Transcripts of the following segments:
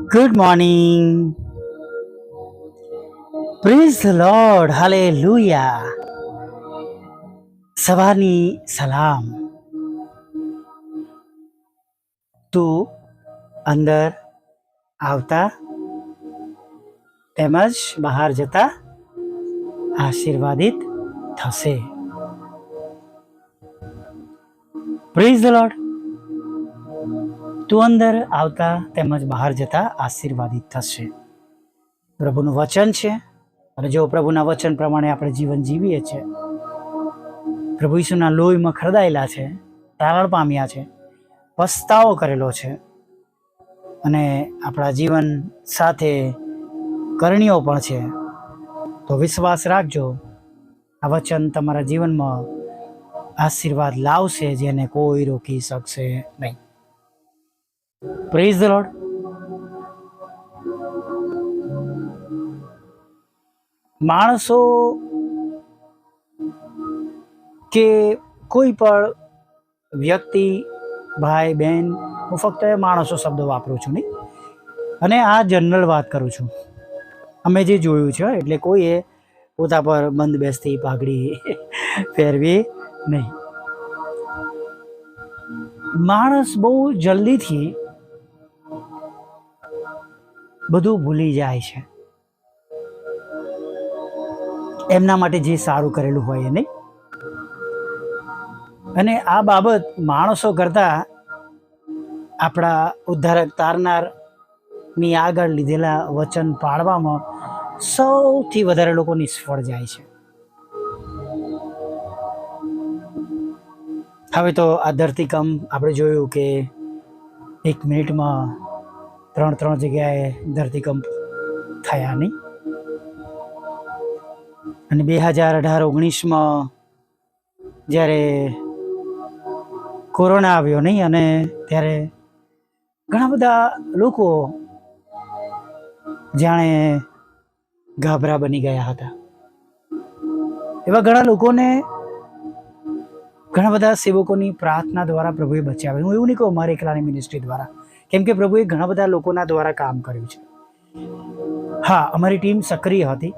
Good morning. Praise the Lord. Hallelujah. સવારની સલામ. તું અંદર આવતા તેમજ બહાર જતા આશીર્વાદિત થશે. Praise the lord. તું અંદર આવતા તેમજ બહાર જતા આશીર્વાદિત થશે. પ્રભુનું વચન છે અને જો પ્રભુના વચન પ્રમાણે આપણે જીવન જીવીએ છીએ, પ્રભુ ઈસુના લોહીમાં ખરદાયેલા છે, તારણ પામ્યા છે, પસ્તાવો કરેલો છે અને આપણા જીવન સાથે કરણીઓ પણ છે, તો વિશ્વાસ રાખજો આ વચન તમારા જીવનમાં આશીર્વાદ લાવશે જેને કોઈ રોકી શકશે નહીં. Praise the lord. માણસો કે કોઈ પણ વ્યક્તિ, ભાઈ બહેન, હું ફક્ત માણસો શબ્દો વાપરું છું નહીં, અને આ જનરલ વાત કરું છું. અમે જે જોયું છે, એટલે કોઈએ પોતા પર બંધ બેસતી પાઘડી ફેરવી નહીં. માણસ બહુ જલ્દીથી બધું ભૂલી જાય છે, એમના માટે જે સારું કરેલું હોય નહીં. અને આ બાબત માણસો કરતા આપણા ઉદ્ધારક તારનારની આગળ લીધેલા વચન પાળવામાં સૌથી વધારે લોકો નિષ્ફળ જાય છે. હવે તો આ ધરતીકંપ આપણે જોયું કે 1 મિનિટમાં 3 જગ્યાએ ધરતીકંપ થયા નહીં. અને 2018-19માં જ્યારે કોરોના આવ્યો નહીં, અને ત્યારે ઘણા બધા લોકો જાણે ગાભરા બની ગયા હતા. એવા ઘણા લોકોને ઘણા બધા સેવકોની પ્રાર્થના દ્વારા પ્રભુએ બચાવ્યા. હું એવું નહીં કહું મારી એકલાની મિનિસ્ટ્રી દ્વારા, કેમ કે પ્રભુએ ઘણા બધા લોકોના દ્વારા કામ કર્યું છે. હા, અમારી ટીમ સક્રિય હતી,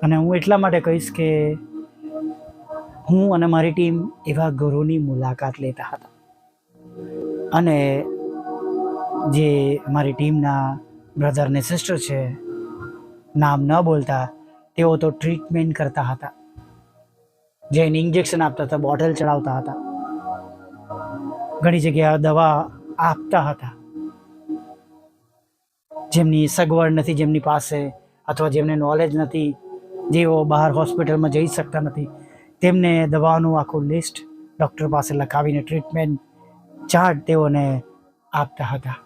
અને હું એટલા માટે કહીશ કે હું અને મારી ટીમ એવા ઘરોની મુલાકાત લેતા હતા, અને જે મારી ટીમના બ્રધર ને સિસ્ટર છે, નામ ન બોલતા, તેઓ તો ટ્રીટમેન્ટ કરતા હતા, જઈને ઇન્જેક્શન આપતા હતા, બોટલ ચડાવતા હતા, ઘણી જગ્યાએ દવા આપતા હતા. જેમની સગવડ નથી, જેમની પાસે, અથવા જેમને નોલેજ નથી, જેઓ બહાર હોસ્પિટલમાં જઈ શકતા નથી, તેમને દવાઓનું આખું લિસ્ટ ડૉક્ટર પાસે લખાવીને ટ્રીટમેન્ટ ચાર્ટ તેઓને આપતા હતા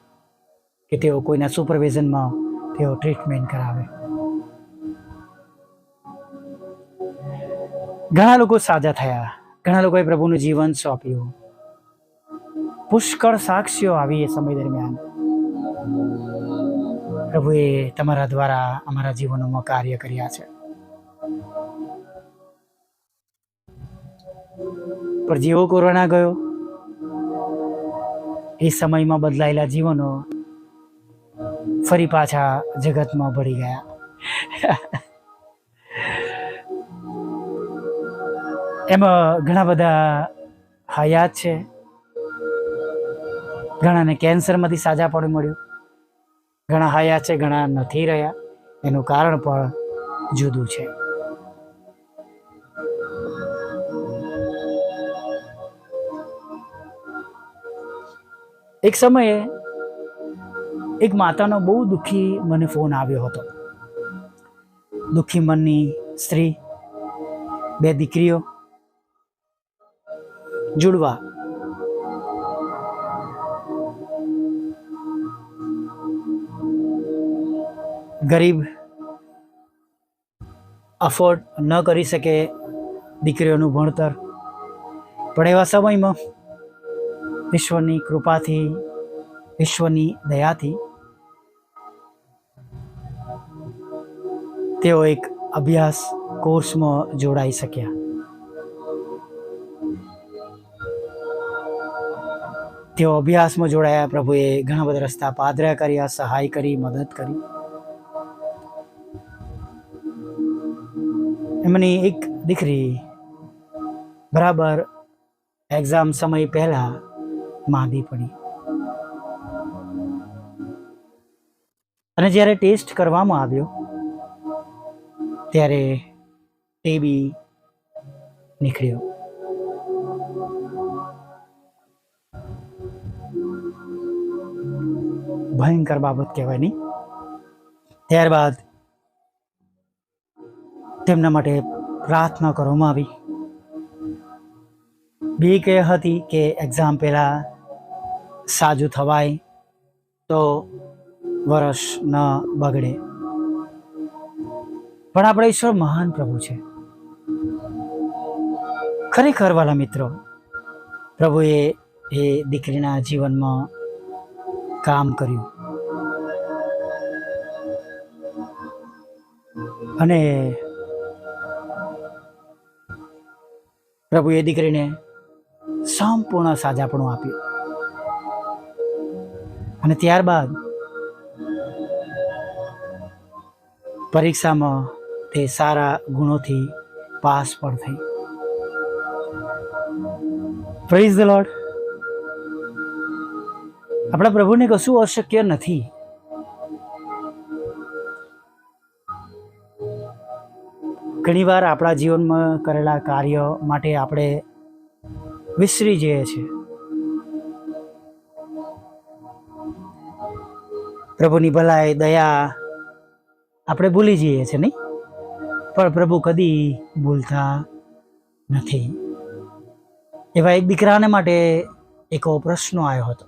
કે તેઓ કોઈના સુપરવિઝનમાં તેઓ ટ્રીટમેન્ટ કરાવે. ઘણા લોકો સાજા થયા, ઘણા લોકોએ પ્રભુનું જીવન સોંપ્યું. પુષ્કળ સાક્ષીઓ આવી એ સમય દરમિયાન. પ્રભુએ તમારા દ્વારા અમારા જીવનોમાં કાર્ય કર્યા છે. પણ જેવો કોરોના ગયો, એ સમયમાં બદલાયેલા જીવનો ફરી પાછા જગતમાં ભળી ગયા. એમાં ઘણા બધા હયાત છે, ઘણાને કેન્સરમાંથી સાજા પણ મળ્યું, ઘણા હયાત છે, ઘણા નથી રહ્યા. એનું કારણ પણ જુદું છે. એક સમયે એક માતાનો બહુ દુઃખી મને ફોન આવ્યો હતો. દુઃખી મનની સ્ત્રી, 2 દીકરીઓ, જુડવા. ગરીબ, અફોર્ડ ન કરી શકે દીકરીઓનું ભણતર, પણ એવા સમયમાં ઈશ્વરની કૃપાથી, ઈશ્વરની દયાથી તેઓ એક અભ્યાસ કોર્સમાં જોડાઈ શક્યા. તેઓ અભ્યાસમાં જોડાયા. પ્રભુએ ઘણા બધા રસ્તા પાદરા કર્યા, સહાય કરી, મદદ કરી. એમની એક દીકરી બરાબર એક્ઝામ સમય પહેલા માંદી પડી અને જ્યારે ટેસ્ટ કરવામાં આવ્યો ત્યારે ટીબી નીકળ્યો. ભયંકર બાબત કહેવાય નહીં. ત્યારબાદ તેમના માટે પ્રાર્થના કરવામાં આવી. બીક એ હતી કે એક્ઝામ પહેલા સાજું થવાય તો વર્ષ ન બગડે. પણ આપણે ઈશ્વર મહાન પ્રભુ છે. ખરેખર વાલા મિત્રો, પ્રભુએ એ દીકરીના જીવનમાં કામ કર્યું અને પ્રભુએ દીકરીને સંપૂર્ણ સાજાપણું આપ્યું અને ત્યારબાદ પરીક્ષામાં તે સારા ગુણોથી પાસ પણ થઈ. Praise the lord. આપણા પ્રભુને કશું અશક્ય નથી. ઘણીવાર આપણા જીવનમાં કરેલા કાર્ય માટે આપણે વિસરી જઈએ છીએ. પ્રભુની ભલાઈ, દયા આપણે ભૂલી જઈએ છીએ નહીં, પણ પ્રભુ કદી ભૂલતા નથી. એવા એક દીકરાને માટે એક પ્રશ્ન આવ્યો હતો.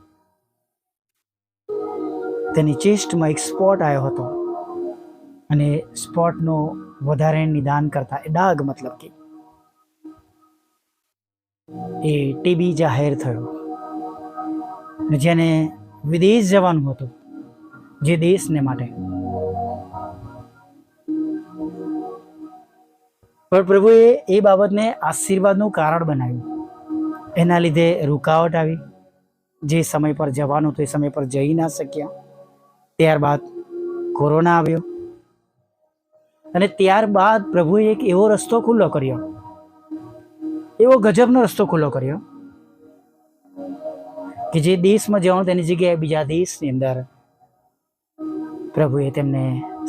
તેની ચેસ્ટમાં એક સ્પોટ આવ્યો હતો અને સ્પોટનો વધારે નિદાન કરતા એ ડાઘ મતલબ કે એ ટીબી જાહેર થયો. જેને વિદેશ જવાનું હતું, જે દેશને માટે, પણ પ્રભુએ એ બાબતને આશીર્વાદનું કારણ બનાવ્યું. એના લીધે રૂકાવટ આવી. જે સમય પર જવાનું હતું એ સમય પર જઈ ના શક્યા. ત્યારબાદ કોરોના આવ્યો અને ત્યારબાદ પ્રભુએ એક એવો રસ્તો ખુલ્લો કર્યો, એવો ગજબનો રસ્તો ખુલ્લો કર્યો કે જે દેશમાં જવાનું તેની જગ્યાએ બીજા દેશની અંદર પ્રભુએ તેમને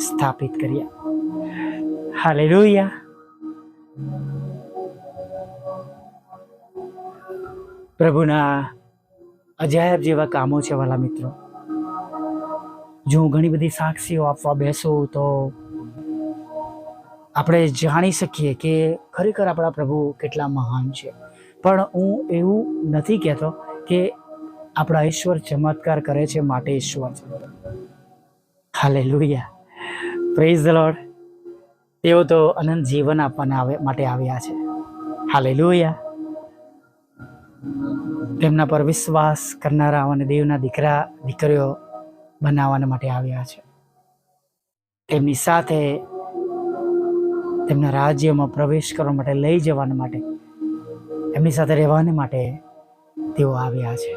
સ્થાપિત કર્યા. હાલેલુયા. પ્રભુના અજાયબ જેવા કામો છે વાલા મિત્રો. જો હું ઘણી બધી સાક્ષીઓ આપવા બેસું તો આપણે જાણી શકીએ કે ખરેખર આપણા પ્રભુ કેટલા મહાન છે. પણ હું એવું નથી કહેતો કે આપણા ઈશ્વર ચમત્કાર કરે છે માટે ઈશ્વર છે. હાલેલુયા. Praise the lord. તેઓ તો અનંત જીવન આપવાના માટે આવ્યા છે. હાલેલુયા. તેમના પર વિશ્વાસ કરનારા અને દેવના દીકરા દીકરીઓ બનાવવાના માટે આવ્યા છે. તેમની સાથે તેમના રાજ્યમાં પ્રવેશ કરવા માટે, લઈ જવાના માટે, એમની સાથે રહેવાને માટે તેઓ આવ્યા છે.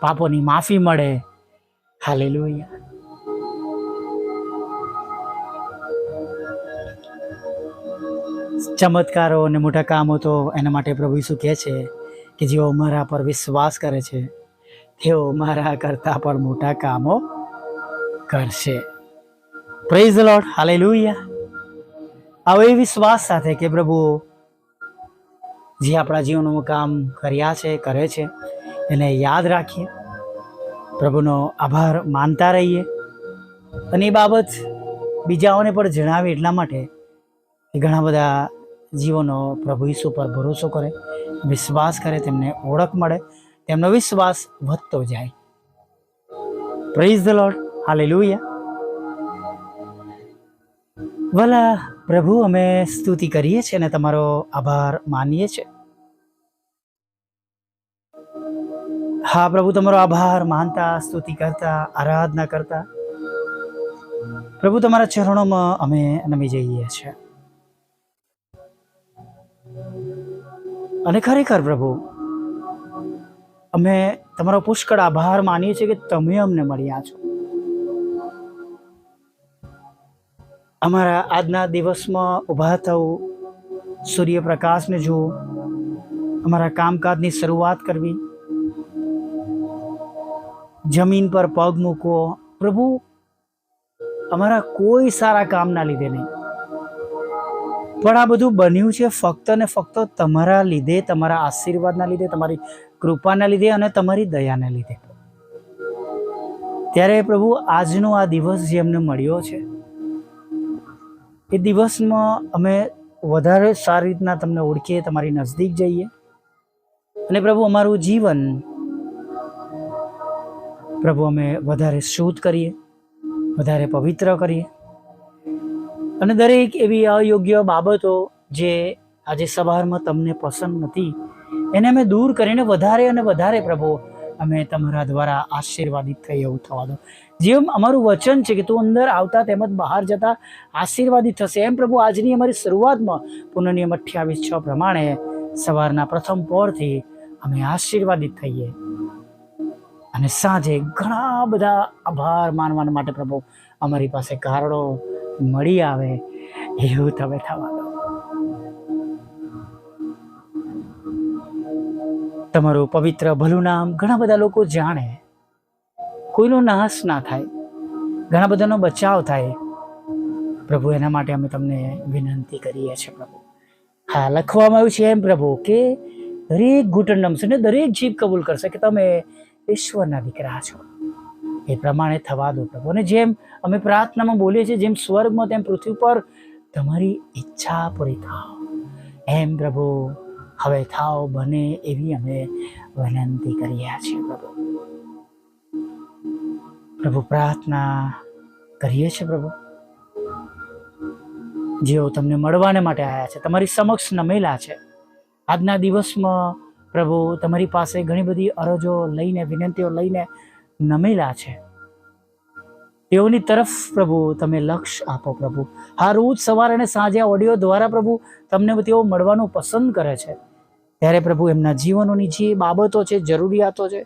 પાપોની માફી મળે. હાલેલુયા. ચમત્કારો અને મોટા કામો તો એના માટે પ્રભુ ઈસુ કહે છે કે જેઓ મારા પર વિશ્વાસ કરે છે તેઓ મારા કરતા પણ મોટા કામો કરશે. Praise the lord. હાલેલુયા. આવો એ વિશ્વાસ સાથે કે પ્રભુ જે આપણા જીવનમાં કામ કર્યા છે, કરે છે, એને યાદ રાખીએ, પ્રભુનો આભાર માનતા રહીએ અને એ બાબત બીજાઓને પણ જણાવે. એટલા માટે ઘણા બધા જીવનો પ્રભુ ઈસુ પર ભરોસો કરે, વિશ્વાસ કરે, તેમને ઓળખ મળે, તેમનો વિશ્વાસ વધતો જાય. Praise the lord. હાલેલુયા. ભલા પ્રભુ, અમે સ્તુતિ કરીએ છીએ અને તમારો આભાર માનીએ છીએ. હા પ્રભુ, તમારો આભાર માનતા, સ્તુતિ કરતા, આરાધના કરતા પ્રભુ તમારા ચરણોમાં અમે નમી જઈએ છીએ. અને ખરેખર પ્રભુ, અમે તમારો પુષ્કળ આભાર માનીએ છીએ કે તમે અમને મળ્યા છો. અમારા આજના દિવસમાં ઊભા થવું, સૂર્યપ્રકાશને જોવું, અમારા કામકાજની શરૂઆત કરવી, જમીન પર પગ મૂકવો, પ્રભુ અમારા કોઈ સારા કામના લીધે નહીં, પણ આ બધું બન્યું છે ફક્ત ને ફક્ત તમારા લીધે, તમારા આશીર્વાદના લીધે, તમારી કૃપાના લીધે અને તમારી દયાના લીધે. ત્યારે પ્રભુ આજનો આ દિવસ જે અમને મળ્યો છે, એ દિવસમાં અમે વધારે સારી રીતના તમને ઓળખીએ, તમારી નજદીક જઈએ અને પ્રભુ અમારું જીવન પ્રભુ અમે વધારે શુદ્ધ કરીએ, વધારે પવિત્ર કરીએ અને દરેક એવી અયોગ્ય બાબતો જે આજે સવારમાં તમને પસંદ નથી એને અમે દૂર કરીને વધારે અને વધારે પ્રભુ અમે તમારા દ્વારા આશીર્વાદિત થઈ એવું થવા દો. જેમ અમારું વચન છે કે તું અંદર આવતા તેમજ બહાર જતા આશીર્વાદિત થશે, એમ પ્રભુ આજની અમારી શરૂઆતમાં પુનઃનિયમ 28:6 પ્રમાણે સવારના પ્રથમ પહોરથી અમે આશીર્વાદિત થઈએ અને સાંજે ઘણા બધા આભાર માનવા માટે પ્રભુ અમારી પાસે કારણો મળી આવે એવું તમે થવા દો. તમારું પવિત્ર ભલું નામ ઘણા બધા લોકો જાણે, કોઈનો નાશ ના થાય, ઘણા બધાનો બચાવ થાય પ્રભુ, એના માટે અમે તમને વિનંતી કરીએ છીએ પ્રભુ. હા, લખવામાં આવ્યું છે એમ પ્રભુ કે દરેક ઘૂંટણ નમશે ને દરેક જીભ કબૂલ કરશે કે તમે ઈશ્વરના દીકરા છો. એ પ્રમાણે થવા દો પ્રભુ. અને જેમ અમે પ્રાર્થનામાં બોલીએ છીએ, જેમ સ્વર્ગમાં તેમ પૃથ્વી પર તમારી ઈચ્છા પૂરી થાવ એમ પ્રભુ હવે થાવ બને એવી અમે વિનંતી કરીએ છીએ પ્રભુ. પ્રભુ પ્રાર્થના કરીએ છીએ પ્રભુ, જેઓ તમને મળવાને માટે આવ્યા છે, તમારી સમક્ષ નમેલા છે, આજના દિવસમાં પ્રભુ તમારી પાસે ઘણી બધી અરજો લઈને, વિનંતીઓ લઈને નમેલા છે, તેઓની તરફ પ્રભુ તમે લક્ષ્ય આપો પ્રભુ. આ રોજ સવારે અને સાંજે ઓડિયો દ્વારા પ્રભુ તમને તેઓ મળવાનું પસંદ કરે છે, ત્યારે પ્રભુ એમના જીવનોની જે બાબતો છે, જરૂરિયાતો છે,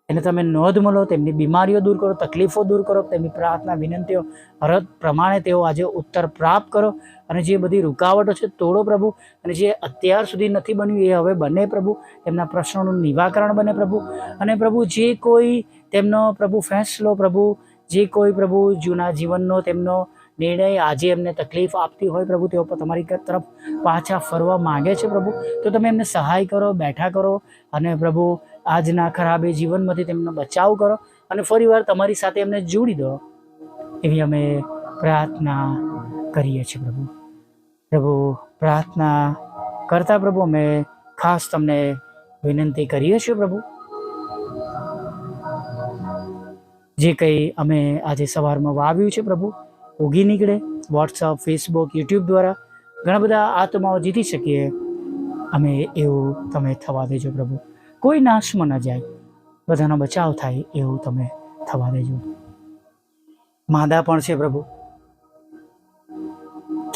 એને તમે નોંધ મળો, તેમની બીમારીઓ દૂર કરો, તકલીફો દૂર કરો, તેમની પ્રાર્થના વિનંતીઓ અરજ પ્રમાણે તેઓ આજે ઉત્તર પ્રાપ્ત કરો અને જે બધી રૂકાવટો છે તોડો પ્રભુ, અને જે અત્યાર સુધી નથી બન્યું એ હવે બને પ્રભુ, તેમના પ્રશ્નોનું નિવારણ બને પ્રભુ. અને પ્રભુ જે કોઈ તેમનો પ્રભુ ફેંસલો પ્રભુ, જે કોઈ પ્રભુ જૂના જીવનનો તેમનો નિર્ણય આજે એમને તકલીફ આપતી હોય પ્રભુ, તેઓ તમારી તરફ પાછા ફરવા માંગે છે પ્રભુ, તો તમે એમને સહાય કરો, બેઠા કરો અને પ્રભુ આજના ખરાબ જીવનમાંથી તેમનો બચાવ કરો અને ફરીવાર તમારી સાથે એમને જોડી દો એવી અમે પ્રાર્થના કરીએ છીએ પ્રભુ. પ્રભુ પ્રાર્થના કરતા પ્રભુ અમે ખાસ તમને વિનંતી કરીએ છીએ પ્રભુ, જે કંઈ અમે આજે સવારમાં વાવ્યું છે પ્રભુ ઉગી નીકળે, વોટ્સઅપ, ફેસબુક, યુટ્યુબ દ્વારા ઘણા બધા આત્માઓ જીતી શકીએ અમે એવું તમે થવા દેજો પ્રભુ. કોઈ નાશમાં ન જાય, બધાનો બચાવ થાય એવું તમે થવા દેજો. માંદા પણ છે પ્રભુ,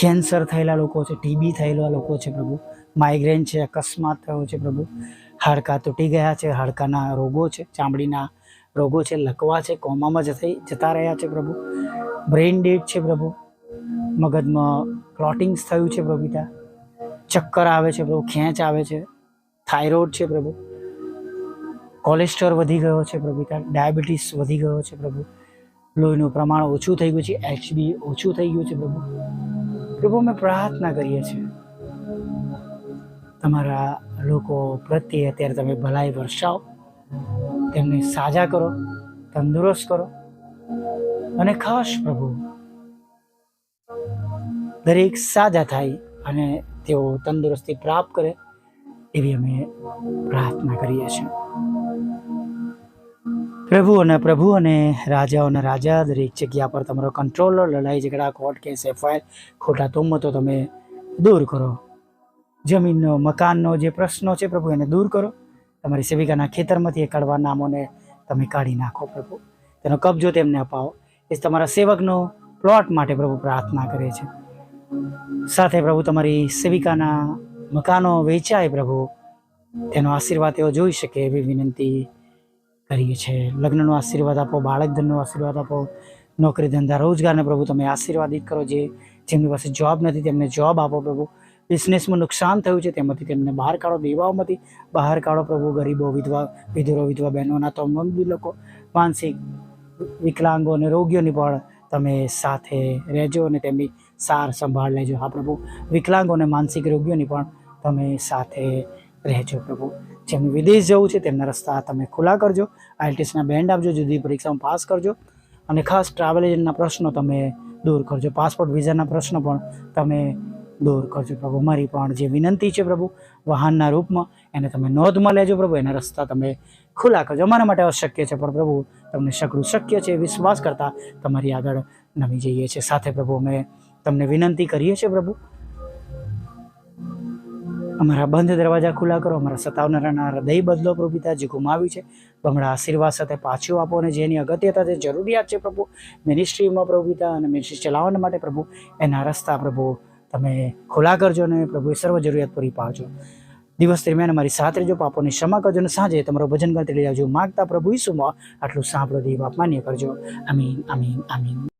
કેન્સર થયેલા લોકો છે, ટીબી થયેલા લોકો છે પ્રભુ, માઇગ્રેન છે, અકસ્માત થયો છે પ્રભુ, હાડકાં તૂટી ગયા છે, હાડકાના રોગો છે, ચામડીના રોગો છે, લકવા છે, કોમામાં જતા રહ્યા છે પ્રભુ, બ્રેઇન ડેડ છે પ્રભુ, મગજમાં ક્લોટિંગ્સ થયું છે પ્રભુ પિતા, ચક્કર આવે છે પ્રભુ, ખેંચ આવે છે, થાઇરોઇડ છે પ્રભુ, કોલેસ્ટ્રોલ વધી ગયો છે પ્રભુ પિતા, ડાયાબિટીસ વધી ગયો છે પ્રભુ, લોહીનું પ્રમાણ ઓછું થઈ ગયું છે, HB ઓછું થઈ ગયું છે પ્રભુ. પ્રભુ અમે પ્રાર્થના કરીએ છીએ તમારા લોકો પ્રત્યે અત્યારે તમે ભલાઈ વર્ષાવો, તેમને સાજા કરો, તંદુરસ્ત કરો અને ખાસ પ્રભુ દરેક સાજા થાય અને તેઓ તંદુરસ્તી પ્રાપ્ત કરે એવી અમે પ્રાર્થના કરીએ છીએ પ્રભુ. અને રાજાઓના રાજા દરેક જગ્યા પર તમારો કંટ્રોલર, લડાઈ ઝઘડા, કોર્ટ કેસ, FIR, ખોટા તોમતો તમે દૂર કરો. જમીનનો, મકાનનો જે પ્રશ્નો છે પ્રભુ એને દૂર કરો. તમારી સેવિકાના ખેતરમાંથી એ કડવા નામોને તમે કાઢી નાખો પ્રભુ, તેનો કબજો તેમને અપાવો. એ તમારા સેવકનો પ્લોટ માટે પ્રભુ પ્રાર્થના કરે છે. સાથે પ્રભુ તમારી સેવિકાના મકાનો વેચાય પ્રભુ, તેનો આશીર્વાદ તેઓ જોઈ શકે એવી વિનંતી કરીએ છીએ. લગ્નનો આશીર્વાદ આપો, બાળક ધનનો આશીર્વાદ આપો, નોકરી ધંધા રોજગારને પ્રભુ તમે આશીર્વાદિત કરો. જેમની પાસે જોબ નથી તેમને જોબ આપો પ્રભુ. બિઝનેસમાં નુકસાન થયું છે તેમાંથી તેમને બહાર કાઢો, દેવાઓમાંથી બહાર કાઢો પ્રભુ. ગરીબો, વિધવો, વિધવા બહેનોના તમામ લોકો, માનસિક વિકલાંગો અને રોગીઓની પણ તમે સાથે રહેજો અને તેમની સાર સંભાળ લેજો. હા પ્રભુ, વિકલાંગો અને માનસિક રોગીઓની પણ તમે સાથે રહેજો પ્રભુ. જેમને વિદેશ જવું છે તેમના રસ્તા તમે ખુલ્લા કરજો. IELTSના બેન્ડ આપજો, જુદી પરીક્ષામાં પાસ કરજો અને ખાસ ટ્રાવેલ એજન્ટના પ્રશ્નો તમે દૂર કરજો. પાસપોર્ટ વિઝાના પ્રશ્નો પણ તમે દૂર કરજો પ્રભુ. મારી પણ જે વિનંતી છે પ્રભુ વાહનના રૂપમાં એને તમે નોંધમાં લેજો પ્રભુ. એના રસ્તા તમે ખુલ્લા કરજો. અમારા માટે અશક્ય છે પણ પ્રભુ તમને સઘળું શક્ય છે. વિશ્વાસ કરતા તમારી આગળ નમી જઈએ છીએ. સાથે પ્રભુ અમે તમને વિનંતી કરીએ છીએ પ્રભુ, અમારા બંધ દરવાજા ખુલ્લા કરો. અમારા સતાવનારાના હૃદય બદલો પ્રભુ પિતા. જે ગુમાવ્યું છે બમણા આશીર્વાદ સાથે પાછું આપો અને જેની અગત્યતા છે, જરૂરિયાત છે પ્રભુ મિનિસ્ટ્રીમાં પ્રભુ પિતા અને મિનિસ્ટ્રી ચલાવવા માટે પ્રભુ એના રસ્તા પ્રભુ તમે ખુલ્લા કરજો અને પ્રભુ સર્વ જરૂરિયાત પૂરી પાડજો. દિવસ દરમિયાન અમારી સાથે રહેજો, પાપોની ક્ષમા કરજો અને સાંજે તમારો ભજન કરતી લઈ આવજો. માગતા પ્રભુ ઈસુમાં આટલું સાંભળો દેવ આપ માન્ય કરજો. આમીન, આમીન, આમીન.